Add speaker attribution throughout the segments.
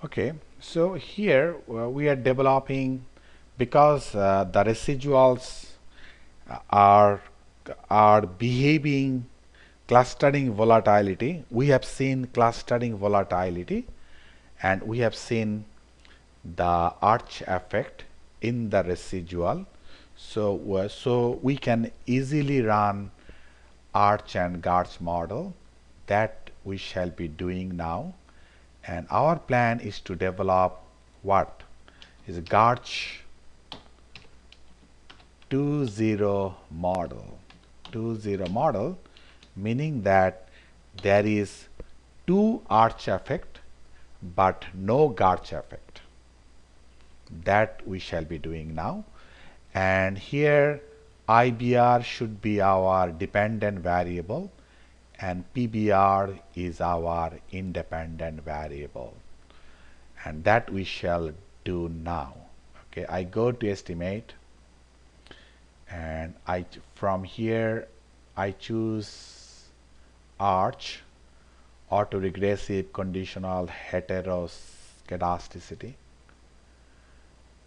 Speaker 1: Okay, so here we are developing because the residuals are behaving clustering volatility. We have seen clustering volatility, and we have seen the arch effect in the residual. So we can easily run arch and GARCH model. That we shall be doing now, and our plan is to develop what is GARCH 2.0 model. 2.0 model meaning that there is two arch effect but no GARCH effect. That we shall be doing now, and here IBR should be our dependent variable and PBR is our independent variable, and that we shall do now. Okay, I go to estimate, and from here I choose arch, autoregressive conditional heteroscedasticity,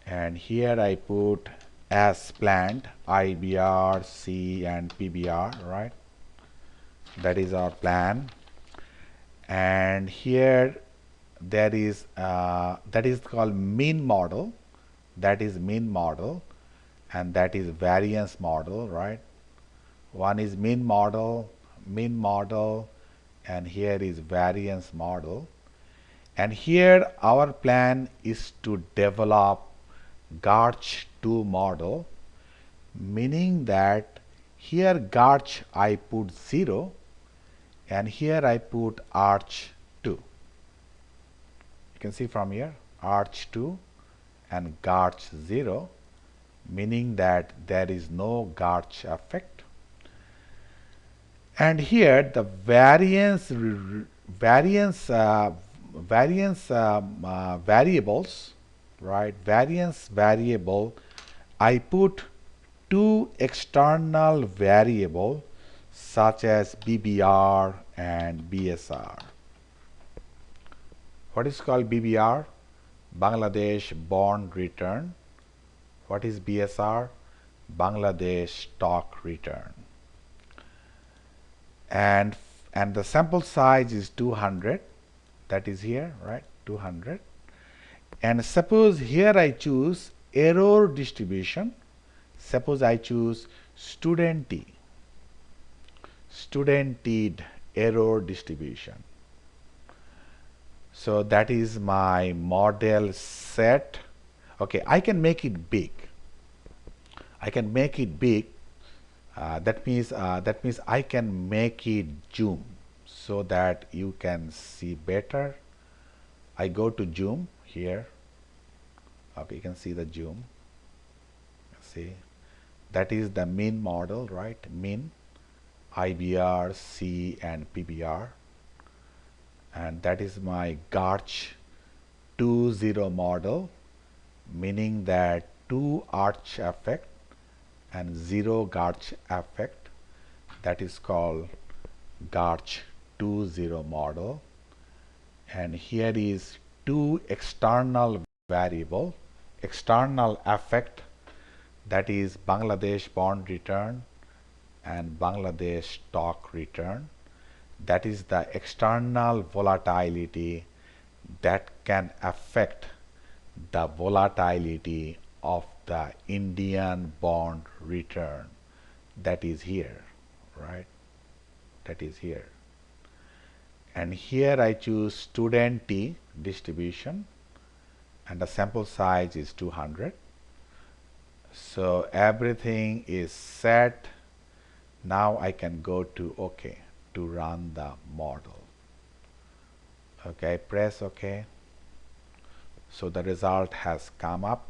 Speaker 1: and here I put as planned IBR, C and PBR, right? That is our plan. And here there is that is called mean model, that is mean model, and that is variance model, right? One is mean model, and here is variance model. And here our plan is to develop GARCH 2 model, meaning that here GARCH I put 0 and here I put arch 2. You can see from here arch 2 and GARCH 0, meaning that there is no GARCH effect. And here the variance variables, right? Variance variable I put two external variable such as BBR and BSR. What is called BBR? Bangladesh bond return. What is BSR? Bangladesh stock return. And the sample size is 200, that is here, right? 200. And suppose here I choose error distribution. Suppose I choose student T error distribution. So that is my model set. Okay, I can make it big. That means I can make it zoom so that you can see better. I go to zoom here. Okay, you can see the zoom. See, that is the mean model, right? Mean, IBR, C and PBR, and that is my GARCH 2.0 model, meaning that 2 arch effect and 0 GARCH effect. That is called GARCH 2.0 model. And here is 2 external variable, external effect, that is Bangladesh bond return and Bangladesh stock return. That is the external volatility that can affect the volatility of the Indian bond return. That is here, right? That is here. And here I choose student T distribution, and the sample size is 200. So everything is set. Now I can go to OK to run the model. Okay, press OK. So the result has come up.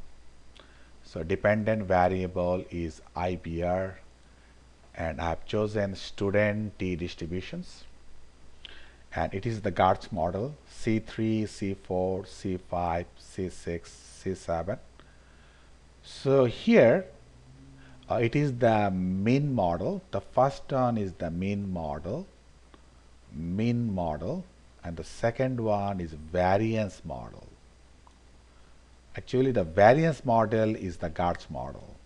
Speaker 1: So dependent variable is IBR, and I have chosen student T distributions, and it is the GARCH model C3, C4, C5, C6, C7. So here it is the mean model. The first one is the mean model, and the second one is variance model. Actually, the variance model is the GARCH model.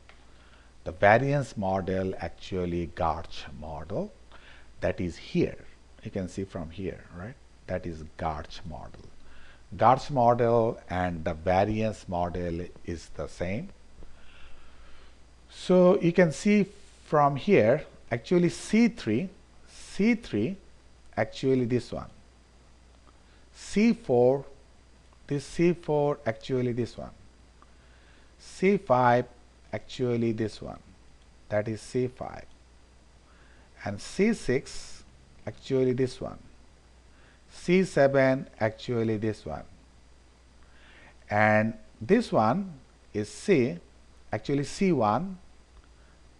Speaker 1: The variance model actually GARCH model, that is here. You can see from here, right? That is GARCH model. GARCH model and the variance model is the same. So you can see from here, actually C3 actually this one, C4, this C4 actually this one, C5 actually this one, that is C5, and C6 actually this one, C7 actually this one, and this one is C, actually C1,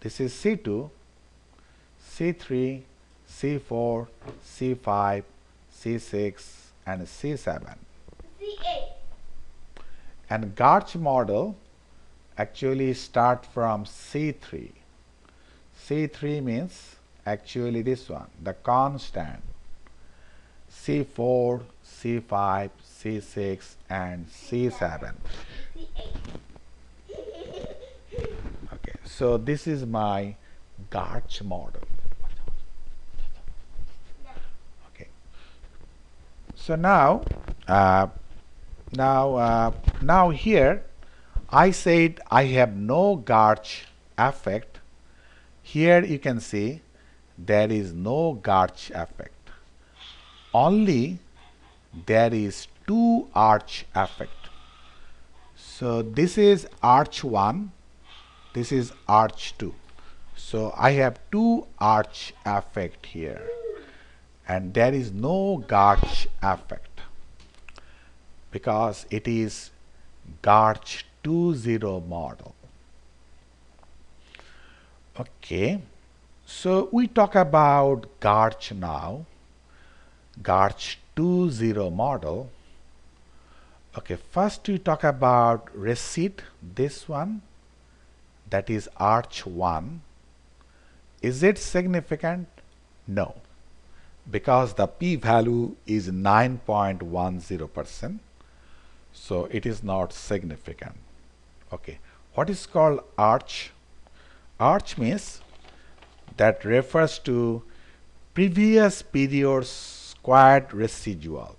Speaker 1: this is C2, C3, C4, C5, C6 and C7.
Speaker 2: C8.
Speaker 1: And GARCH model actually start from C3. C3 means actually this one, the constant. C4, C5, C6 and C7. Okay, so this is my GARCH model. Okay. So now, now here I said I have no GARCH effect. Here you can see there is no GARCH effect. Only there is two arch effect. So this is arch 1, this is arch 2. So I have two arch effect here and there is no GARCH effect because it is GARCH 2.0 model. Okay, so we talk about GARCH now, GARCH 2.0 model. Okay, first we talk about receipt, this one, that is arch 1. Is it significant? No, because the p-value is 9.10%, so it is not significant. Okay, what is called arch? Arch means that refers to previous period's squared residual,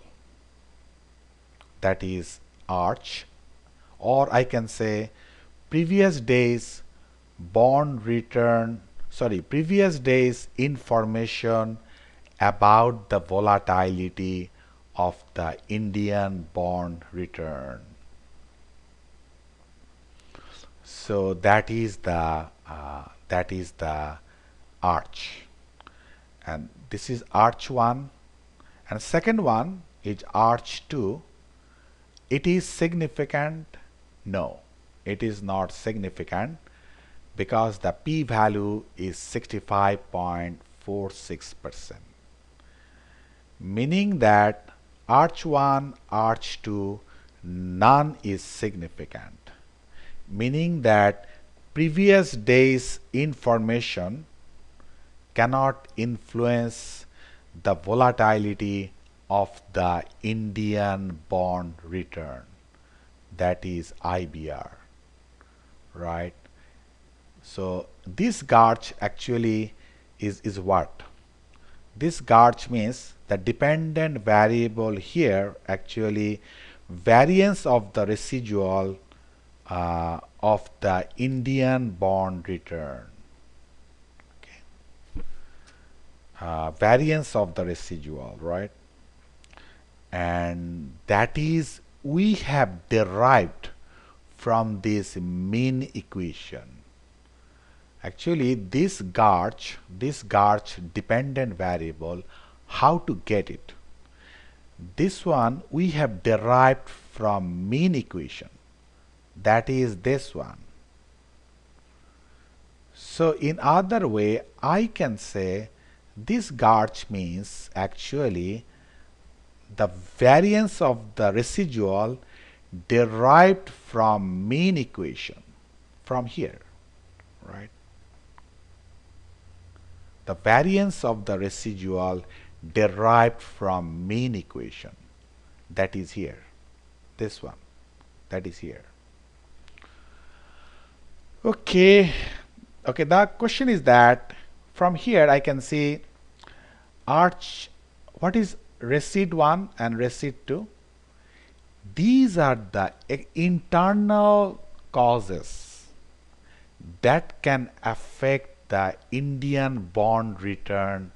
Speaker 1: that is arch, or I can say previous days bond return, previous days information about the volatility of the Indian bond return. So that is the arch, and this is arch 1, and second one is arch 2. It is significant? No, it is not significant because the p-value is 65.46%, meaning that arch 1, arch 2, none is significant, meaning that previous days information cannot influence the volatility of the Indian bond return, that is IBR, right? So this GARCH actually is what? This GARCH means the dependent variable here actually variance of the residual of the Indian bond return. Okay. Variance of the residual, right? And that is we have derived from this mean equation. Actually this GARCH dependent variable, how to get it? This one we have derived from mean equation, that is this one. So in other way I can say this GARCH means actually the variance of the residual derived from mean equation from here, right? The variance of the residual derived from mean equation, that is here, this one, that is here. Okay, okay, the question is that from here I can see arch, what is receipt 1 and receipt 2? These are the internal causes that can affect the Indian bond return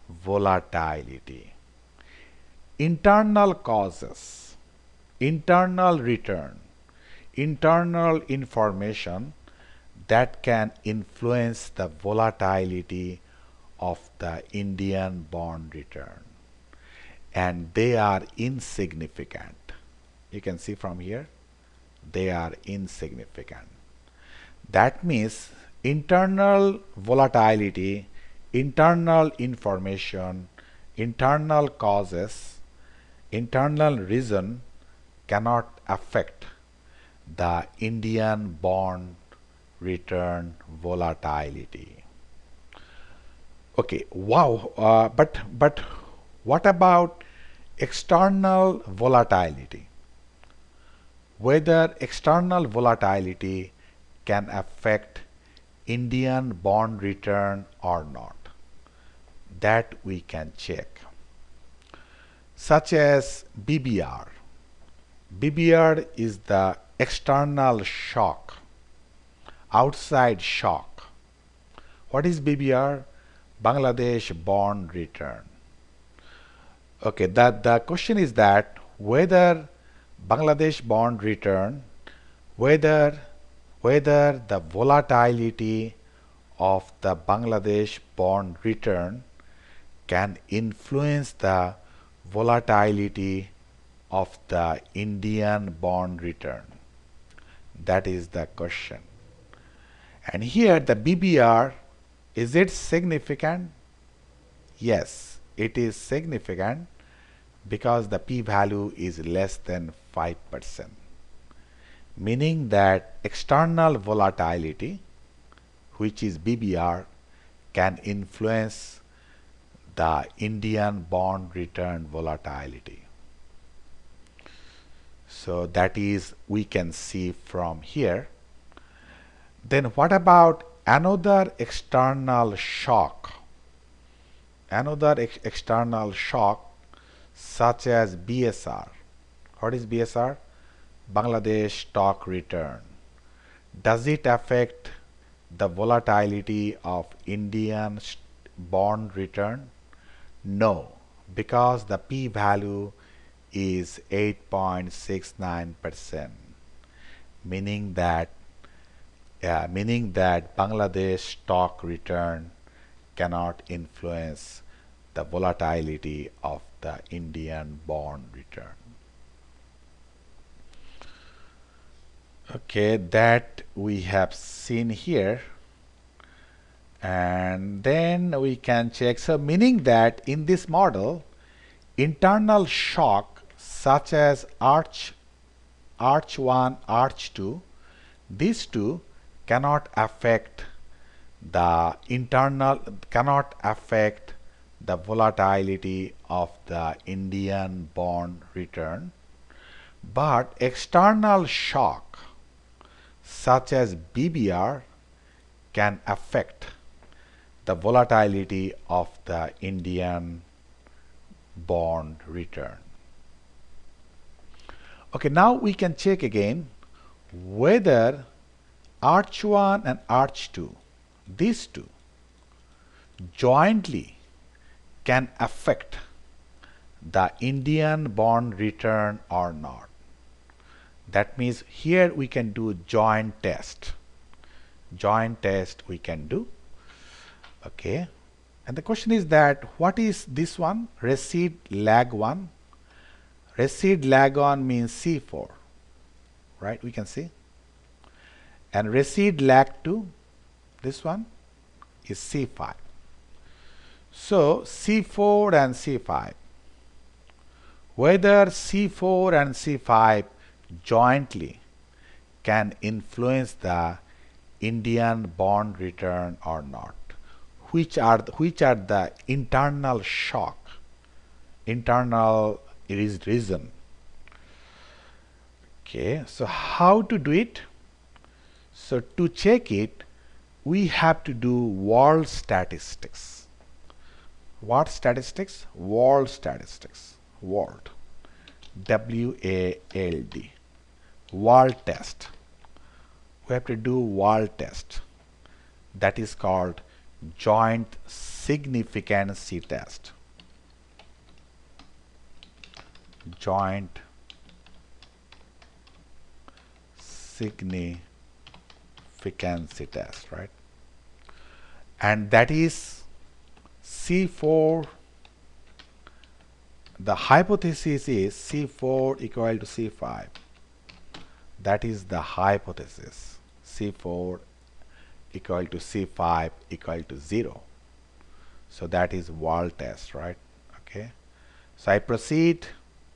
Speaker 1: volatility. Internal causes, internal return, internal information that can influence the volatility of the Indian bond return, and they are insignificant. You can see from here, they are insignificant. That means internal volatility, internal information, internal causes, internal reason cannot affect the Indian bond return volatility. Okay, wow, but what about external volatility? Whether external volatility can affect Indian bond return or not, that we can check, such as BBR. BBR is the external shock, outside shock. What is BBR? Bangladesh bond return. Okay, the question is that whether Bangladesh bond return, whether the volatility of the Bangladesh bond return can influence the volatility of the Indian bond return. That is the question. And here the BBR, is it significant? Yes, it is significant because the p-value is less than 5%, meaning that external volatility, which is BBR, can influence the Indian bond return volatility. So that is, we can see from here. Then what about another external shock? Another external shock such as BSR. What is BSR? Bangladesh stock return. Does it affect the volatility of Indian bond return? No, because the p-value is 8.69%, meaning that Bangladesh stock return cannot influence the volatility of the Indian bond return. Okay, that we have seen here, and then we can check. So meaning that in this model, internal shock such as arch 1, arch 2, these two cannot affect the volatility of the Indian bond return, but external shock such as BBR can affect the volatility of the Indian bond return. Okay, now we can check again whether arch 1 and arch 2, these two jointly can affect the Indian bond return or not. That means here we can do joint test. Joint test we can do. Okay. And the question is that what is this one? Receipt lag 1. Receipt lag on means C4. Right? We can see. And receipt lag 2, this one is C5. So C4 and C5. Whether C4 and C5 jointly can influence the Indian bond return or not. Which are the internal shock, internal reason. Okay, so how to do it? So to check it, we have to do Wald statistics. What statistics? Wald statistics. Wald. W-A-L-D. Wald test. We have to do Wald test. That is called joint significancy test. Joint significancy test, right? And that is C4. The hypothesis is C4 equal to C5. That is the hypothesis. C4 equal to C5 equal to 0. So that is Wald test, right? Okay. So I proceed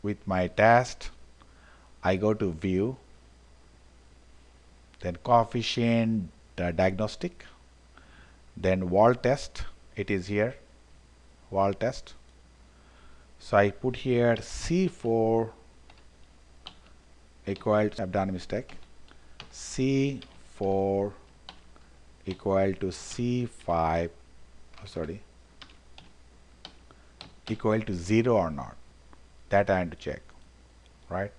Speaker 1: with my test. I go to view, then coefficient diagnostic, then Wald test. It is here, Wald test. So I put here C4 equal to, I've done a mistake, C4 equal to C5, equal to 0 or not. That I have to check, right?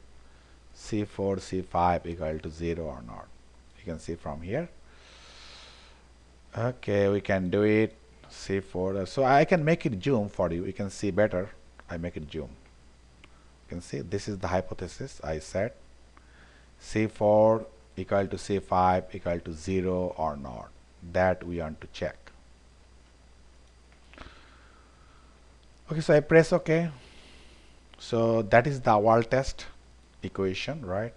Speaker 1: C4, C5 equal to 0 or not. You can see from here. Okay, we can do it. C4. So I can make it zoom for you. You can see better. I make it zoom. You can see this is the hypothesis I said. C4 equal to C5 equal to 0 or not. That we want to check. Okay, so I press OK. So that is the Wald test equation, right?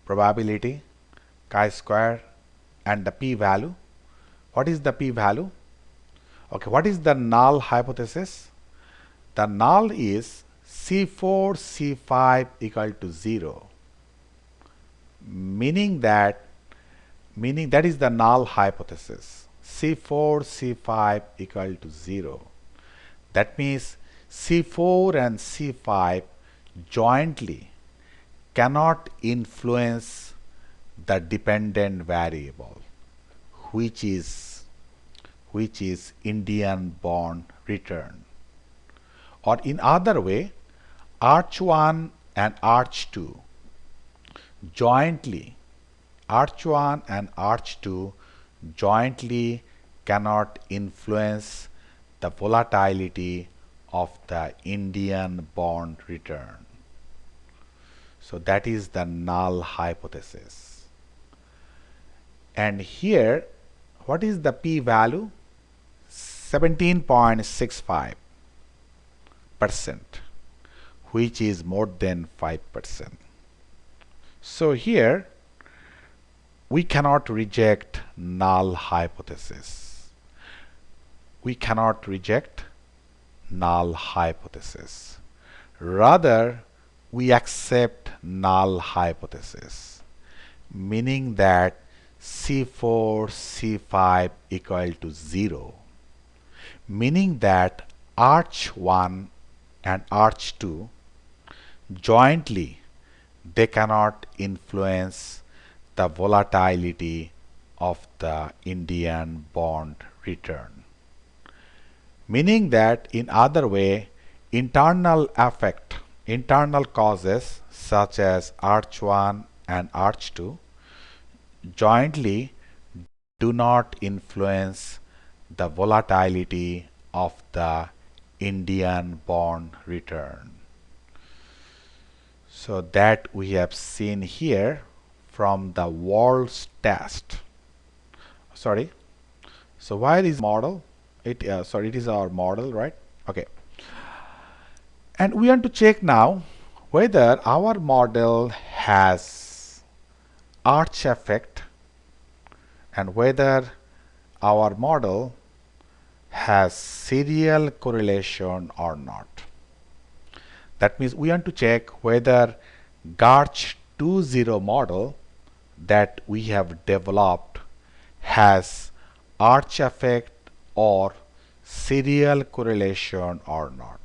Speaker 1: Probability, chi-square, and the p-value. What is the p-value? Okay, what is the null hypothesis? The null is C4 C5 equal to 0, meaning that is the null hypothesis. C4 C5 equal to 0. That means C4 and C5 jointly cannot influence the dependent variable, which is Indian bond return. Or in other way, ARCH1 and ARCH2 jointly, ARCH1 and ARCH2 jointly cannot influence the volatility of the Indian bond return. So that is the null hypothesis. And here, what is the p-value? 17.65%, which is more than 5%. So here, we cannot reject null hypothesis. We cannot reject null hypothesis. Rather, we accept null hypothesis, meaning that C4 C5 equal to 0, meaning that ARCH1 and ARCH2 jointly they cannot influence the volatility of the Indian bond return, meaning that in other way, internal causes such as ARCH1 and ARCH2 jointly do not influence the volatility of the Indian bond return. So that we have seen here from the Wald's test. So why is model? It is our model, right? Okay. And we want to check now whether our model has arch effect and whether our model has serial correlation or not. That means we want to check whether GARCH 2.0 model that we have developed has arch effect or serial correlation or not.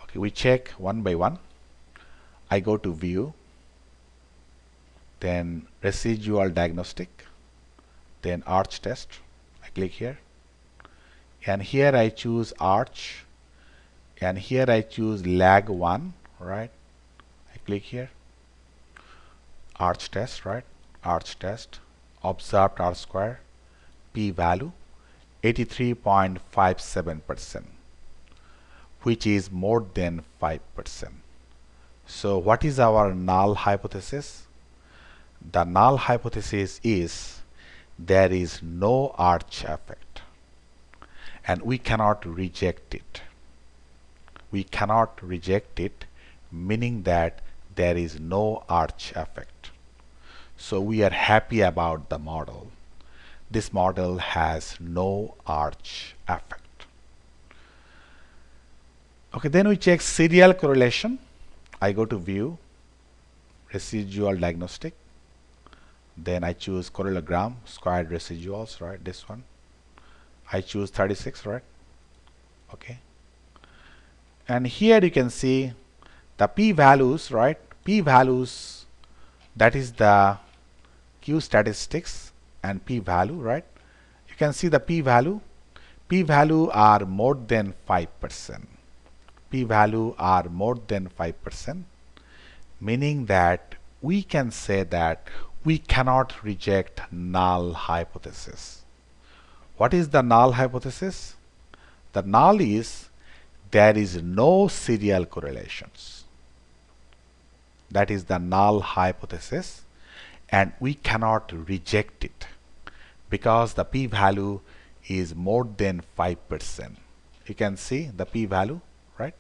Speaker 1: Okay, we check one by one. I go to view, then residual diagnostic, then arch test. I click here, and here I choose arch, and here I choose lag 1, right? I click here, arch test, right? Arch test, observed R square, p value 83.57%, which is more than 5%. So what is our null hypothesis? The null hypothesis is there is no arch effect, and we cannot reject it. We cannot reject it, meaning that there is no arch effect. So we are happy about the model. This model has no arch effect. Okay, then we check serial correlation. I go to view, residual diagnostic, then I choose correlogram, squared residuals, right? This one. I choose 36, right? Okay. And here you can see the p-values, right? P-values, that is the Q statistics and p-value, right? You can see the p-value. P-value are more than 5%. P-value are more than 5%, meaning that we can say that we cannot reject null hypothesis. What is the null hypothesis? The null is there is no serial correlations. That is the null hypothesis, and we cannot reject it because the p-value is more than 5%. You can see the p-value, right?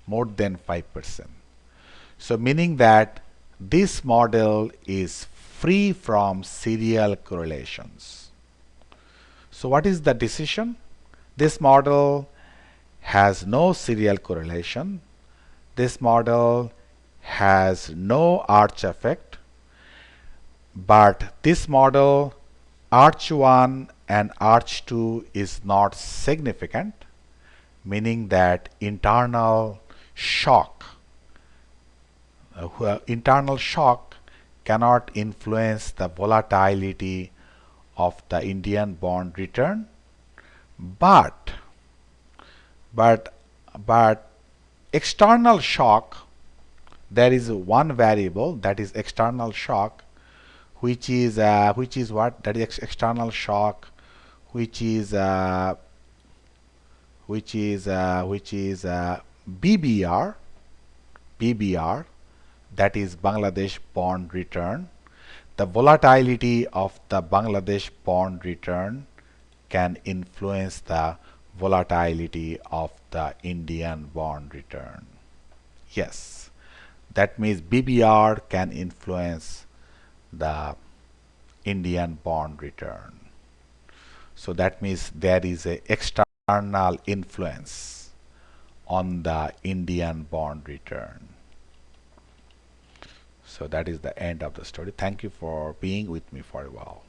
Speaker 1: More than 5%. So meaning that this model is free from serial correlations. So what is the decision? This model has no serial correlation. This model has no arch effect, but this model arch 1 and arch 2 is not significant, meaning that internal shock cannot influence the volatility of the Indian bond return, but external shock, there is one variable, that is external shock, which is what? That is external shock, which is BBR, that is Bangladesh bond return. The volatility of the Bangladesh bond return can influence the volatility of the Indian bond return. Yes, that means BBR can influence the Indian bond return. So that means there is an external influence on the Indian bond return. So that is the end of the story. Thank you for being with me for a while.